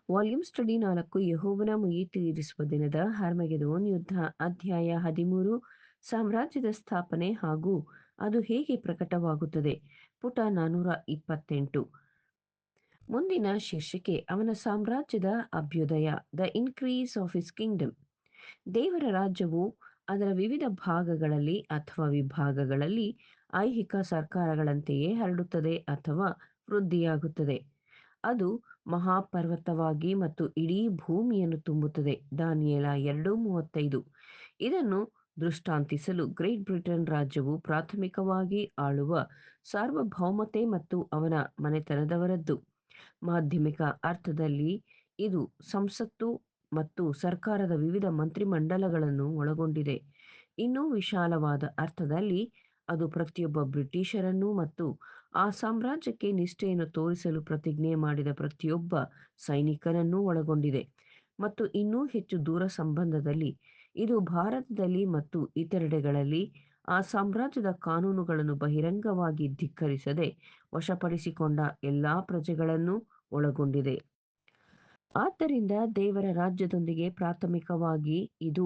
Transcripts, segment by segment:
Volume study 4 ಯೆಹೋವನ ಮುಯ್ಯಿ ತೀರಿಸುವ ದಿನದ ಹರ್ಮಗೆದೋನ್ ಯುದ್ಧ ಅಧ್ಯಾಯ 13 ಸಾಮ್ರಾಜ್ಯದ ಸ್ಥಾಪನೆ ಹಾಗೂ ಅದು ಹೇಗೆ ಪ್ರಕಟವಾಗುತ್ತದೆ. ಪುಟ 428. ಮುಂದಿನ ಶೀರ್ಷಿಕೆ ಅವನ ಸಾಮ್ರಾಜ್ಯದ ಅಭ್ಯುದಯ, the increase of his kingdom. ದೇವರ ರಾಜ್ಯವು ಅದರ ವಿವಿಧ ಭಾಗಗಳಲ್ಲಿ ಅಥವಾ ವಿಭಾಗಗಳಲ್ಲಿ ಐಹಿಕ ಸರ್ಕಾರಗಳಂತೆಯೇ ಹರಡುತ್ತದೆ ಅಥವಾ ವೃದ್ಧಿಯಾಗುತ್ತದೆ. ಅದು ಮಹಾಪರ್ವತವಾಗಿ ಮತ್ತು ಇಡೀ ಭೂಮಿಯನ್ನು ತುಂಬುತ್ತದೆ. ದಾನಿಯೇಲ 2:35. ಇದನ್ನು ದೃಷ್ಟಾಂತಿಸಲು ಗ್ರೇಟ್ ಬ್ರಿಟನ್ ರಾಜ್ಯವು ಪ್ರಾಥಮಿಕವಾಗಿ ಆಳುವ ಸಾರ್ವಭೌಮತೆ ಮತ್ತು ಅವನ ಮನೆತನದವರದ್ದು. ಮಾಧ್ಯಮಿಕ ಅರ್ಥದಲ್ಲಿ ಇದು ಸಂಸತ್ತು ಮತ್ತು ಸರ್ಕಾರದ ವಿವಿಧ ಮಂತ್ರಿಮಂಡಲಗಳನ್ನು ಒಳಗೊಂಡಿದೆ. ಇನ್ನೂ ವಿಶಾಲವಾದ ಅರ್ಥದಲ್ಲಿ ಅದು ಪ್ರತಿಯೊಬ್ಬ ಬ್ರಿಟಿಷರನ್ನು ಮತ್ತು ಆ ಸಾಮ್ರಾಜ್ಯಕ್ಕೆ ನಿಷ್ಠೆಯನ್ನು ತೋರಿಸಲು ಪ್ರತಿಜ್ಞೆ ಮಾಡಿದ ಪ್ರತಿಯೊಬ್ಬ ಸೈನಿಕನನ್ನೂ ಒಳಗೊಂಡಿದೆ. ಮತ್ತು ಇನ್ನೂ ಹೆಚ್ಚು ದೂರ ಸಂಬಂಧದಲ್ಲಿ ಇದು ಭಾರತದಲ್ಲಿ ಮತ್ತು ಇತರೆಡೆಗಳಲ್ಲಿ ಆ ಸಾಮ್ರಾಜ್ಯದ ಕಾನೂನುಗಳನ್ನು ಬಹಿರಂಗವಾಗಿ ಧಿಕ್ಕರಿಸದೆ ವಶಪಡಿಸಿಕೊಂಡ ಎಲ್ಲಾ ಪ್ರಜೆಗಳನ್ನು ಒಳಗೊಂಡಿದೆ. ಆದ್ದರಿಂದ ದೇವರ ರಾಜ್ಯದೊಂದಿಗೆ ಪ್ರಾಥಮಿಕವಾಗಿ ಇದು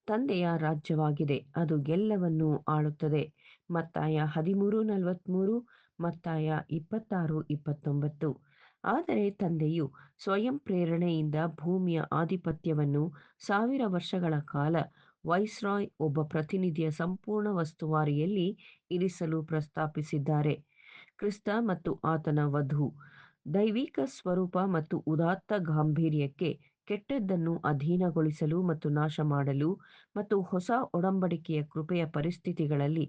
ತಂದೆಯ ರಾಜ್ಯವಾಗಿದೆ, ಅದು ಎಲ್ಲವನ್ನೂ ಆಳುತ್ತದೆ. ಮತ್ತಾಯ 13:43, ಮತ್ತಾಯ 26:29. ಆದರೆ ತಂದೆಯು ಸ್ವಯಂ ಪ್ರೇರಣೆಯಿಂದ ಭೂಮಿಯ ಆಧಿಪತ್ಯವನ್ನು 1000 ವರ್ಷಗಳ ಕಾಲ ವೈಸ್ರಾಯ್ ಒಬ್ಬ ಪ್ರತಿನಿಧಿಯ ಸಂಪೂರ್ಣ ವಸ್ತುವಾರಿಯಲ್ಲಿ ಇರಿಸಲು ಪ್ರಸ್ತಾಪಿಸಿದ್ದಾರೆ. ಕ್ರಿಸ್ತ ಮತ್ತು ಆತನ ವಧು ದೈವಿಕ ಸ್ವರೂಪ ಮತ್ತು ಉದಾತ್ತ ಗಾಂಭೀರ್ಯಕ್ಕೆ ಕೆಟ್ಟದ್ದನ್ನು ಅಧೀನಗೊಳಿಸಲು ಮತ್ತು ನಾಶ ಮಾಡಲು ಮತ್ತು ಹೊಸ ಒಡಂಬಡಿಕೆಯ ಕೃಪೆಯ ಪರಿಸ್ಥಿತಿಗಳಲ್ಲಿ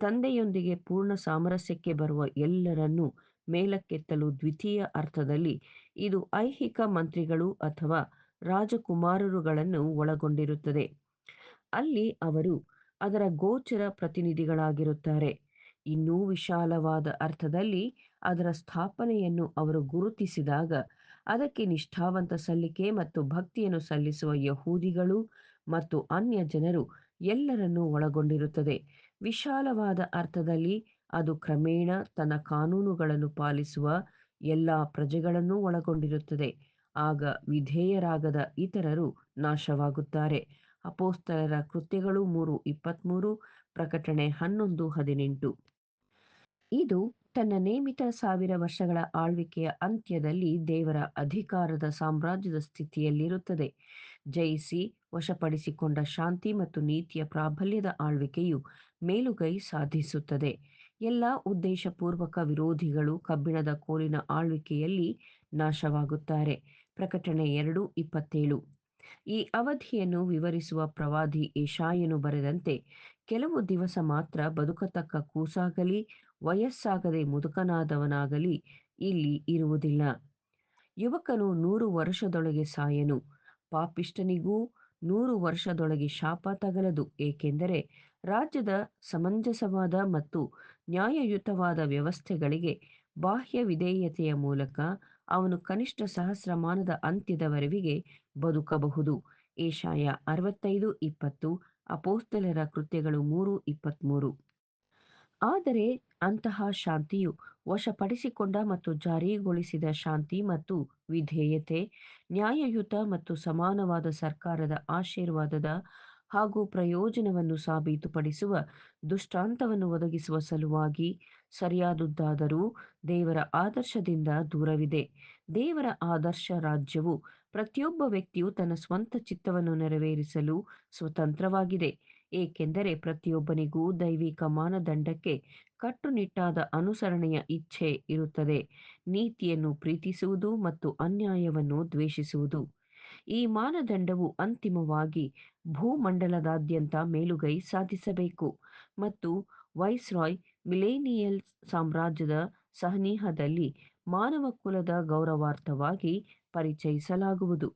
ತಂದೆಯೊಂದಿಗೆ ಪೂರ್ಣ ಸಾಮರಸ್ಯಕ್ಕೆ ಬರುವ ಎಲ್ಲರನ್ನೂ ಮೇಲಕ್ಕೆತ್ತಲು. ದ್ವಿತೀಯ ಅರ್ಥದಲ್ಲಿ ಇದು ಐಹಿಕ ಮಂತ್ರಿಗಳು ಅಥವಾ ರಾಜಕುಮಾರರುಗಳನ್ನು ಒಳಗೊಂಡಿರುತ್ತದೆ. ಅಲ್ಲಿ ಅವರು ಅದರ ಗೋಚರ ಪ್ರತಿನಿಧಿಗಳಾಗಿರುತ್ತಾರೆ. ಇನ್ನೂ ವಿಶಾಲವಾದ ಅರ್ಥದಲ್ಲಿ ಅದರ ಸ್ಥಾಪನೆಯನ್ನು ಅವರು ಗುರುತಿಸಿದಾಗ ಅದಕ್ಕೆ ನಿಷ್ಠಾವಂತ ಸಲ್ಲಿಕೆ ಮತ್ತು ಭಕ್ತಿಯನ್ನು ಸಲ್ಲಿಸುವ ಯಹೂದಿಗಳು ಮತ್ತು ಅನ್ಯ ಜನರು ಎಲ್ಲರನ್ನೂ ಒಳಗೊಂಡಿರುತ್ತದೆ. ವಿಶಾಲವಾದ ಅರ್ಥದಲ್ಲಿ ಅದು ಕ್ರಮೇಣ ತನ್ನ ಕಾನೂನುಗಳನ್ನು ಪಾಲಿಸುವ ಎಲ್ಲ ಪ್ರಜೆಗಳನ್ನೂ ಒಳಗೊಂಡಿರುತ್ತದೆ. ಆಗ ವಿಧೇಯರಾಗದ ಇತರರು ನಾಶವಾಗುತ್ತಾರೆ. ಅಪೊಸ್ತಲರ ಕೃತ್ಯಗಳು 3:23, ಪ್ರಕಟಣೆ 11:18. ಇದು ತನ್ನ ನೇಮಿತ 1000 ವರ್ಷಗಳ ಆಳ್ವಿಕೆಯ ಅಂತ್ಯದಲ್ಲಿ ದೇವರ ಅಧಿಕಾರದ ಸಾಮ್ರಾಜ್ಯದ ಸ್ಥಿತಿಯಲ್ಲಿರುತ್ತದೆ. ಜಯಿಸಿ ವಶಪಡಿಸಿಕೊಂಡ ಶಾಂತಿ ಮತ್ತು ನೀತಿಯ ಪ್ರಾಬಲ್ಯದ ಆಳ್ವಿಕೆಯು ಮೇಲುಗೈ ಸಾಧಿಸುತ್ತದೆ. ಎಲ್ಲ ಉದ್ದೇಶಪೂರ್ವಕ ವಿರೋಧಿಗಳು ಕಬ್ಬಿಣದ ಕೋಲಿನ ಆಳ್ವಿಕೆಯಲ್ಲಿ ನಾಶವಾಗುತ್ತಾರೆ. ಪ್ರಕಟಣೆ 2:27. ಈ ಅವಧಿಯನ್ನು ವಿವರಿಸುವ ಪ್ರವಾದಿ ಯೆಶಾಯನು ಬರೆದಂತೆ, ಕೆಲವು ದಿವಸ ಮಾತ್ರ ಬದುಕತಕ್ಕ ಕೂಸಾಗಲಿ ವಯಸ್ಸಾಗದೆ ಮುದುಕನಾದವನಾಗಲಿ ಇಲ್ಲಿ ಇರುವುದಿಲ್ಲ. ಯುವಕನು 100 ವರ್ಷದೊಳಗೆ ಸಾಯನು, ಪಾಪಿಷ್ಠನಿಗೂ 100 ವರ್ಷದೊಳಗೆ ಶಾಪ ತಗಲದು. ಏಕೆಂದರೆ ರಾಜ್ಯದ ಸಮಂಜಸವಾದ ಮತ್ತು ನ್ಯಾಯಯುತವಾದ ವ್ಯವಸ್ಥೆಗಳಿಗೆ ಬಾಹ್ಯ ವಿಧೇಯತೆಯ ಮೂಲಕ ಅವನು ಕನಿಷ್ಠ ಸಹಸ್ರಮಾನದ ಅಂತ್ಯದವರೆಗೆ ಬದುಕಬಹುದು. ಯೆಶಾಯ 65:20, ಅಪೊಸ್ತಲರ ಕೃತ್ಯಗಳು 3:23. ಆದರೆ ಅಂತಹ ಶಾಂತಿಯು ವಶಪಡಿಸಿಕೊಂಡ ಮತ್ತು ಜಾರಿಗೊಳಿಸಿದ ಶಾಂತಿ ಮತ್ತು ವಿಧೇಯತೆ, ನ್ಯಾಯಯುತ ಮತ್ತು ಸಮಾನವಾದ ಸರ್ಕಾರದ ಆಶೀರ್ವಾದದ ಹಾಗೂ ಪ್ರಯೋಜನವನ್ನು ಸಾಬೀತುಪಡಿಸುವ ದೃಷ್ಟಾಂತವನ್ನು ಒದಗಿಸುವ ಸಲುವಾಗಿ ಸರಿಯಾದುದಾದರೂ ದೇವರ ಆದರ್ಶದಿಂದ ದೂರವಿದೆ. ದೇವರ ಆದರ್ಶ ರಾಜ್ಯವು ಪ್ರತಿಯೊಬ್ಬ ವ್ಯಕ್ತಿಯು ತನ್ನ ಸ್ವಂತ ಚಿತ್ತವನ್ನು ನೆರವೇರಿಸಲು ಸ್ವತಂತ್ರವಾಗಿದೆ, ಏಕೆಂದರೆ ಪ್ರತಿಯೊಬ್ಬನಿಗೂ ದೈವಿಕ ಮಾನದಂಡಕ್ಕೆ ಕಟ್ಟುನಿಟ್ಟಾದ ಅನುಸರಣೆಯ ಇಚ್ಛೆ ಇರುತ್ತದೆ, ನೀತಿಯನ್ನು ಪ್ರೀತಿಸುವುದು ಮತ್ತು ಅನ್ಯಾಯವನ್ನು ದ್ವೇಷಿಸುವುದು. ಈ ಮಾನದಂಡವು ಅಂತಿಮವಾಗಿ ಭೂಮಂಡಲದಾದ್ಯಂತ ಮೇಲುಗೈ ಸಾಧಿಸಬೇಕು ಮತ್ತು ವೈಸ್ರಾಯ್ ಮಿಲೇನಿಯಲ್ ಸಾಮ್ರಾಜ್ಯದ ಸನಿಹದಲ್ಲಿ ಮಾನವ ಕುಲದ ಗೌರವಾರ್ಥವಾಗಿ ಪರಿಚಯಿಸಲಾಗುವುದು.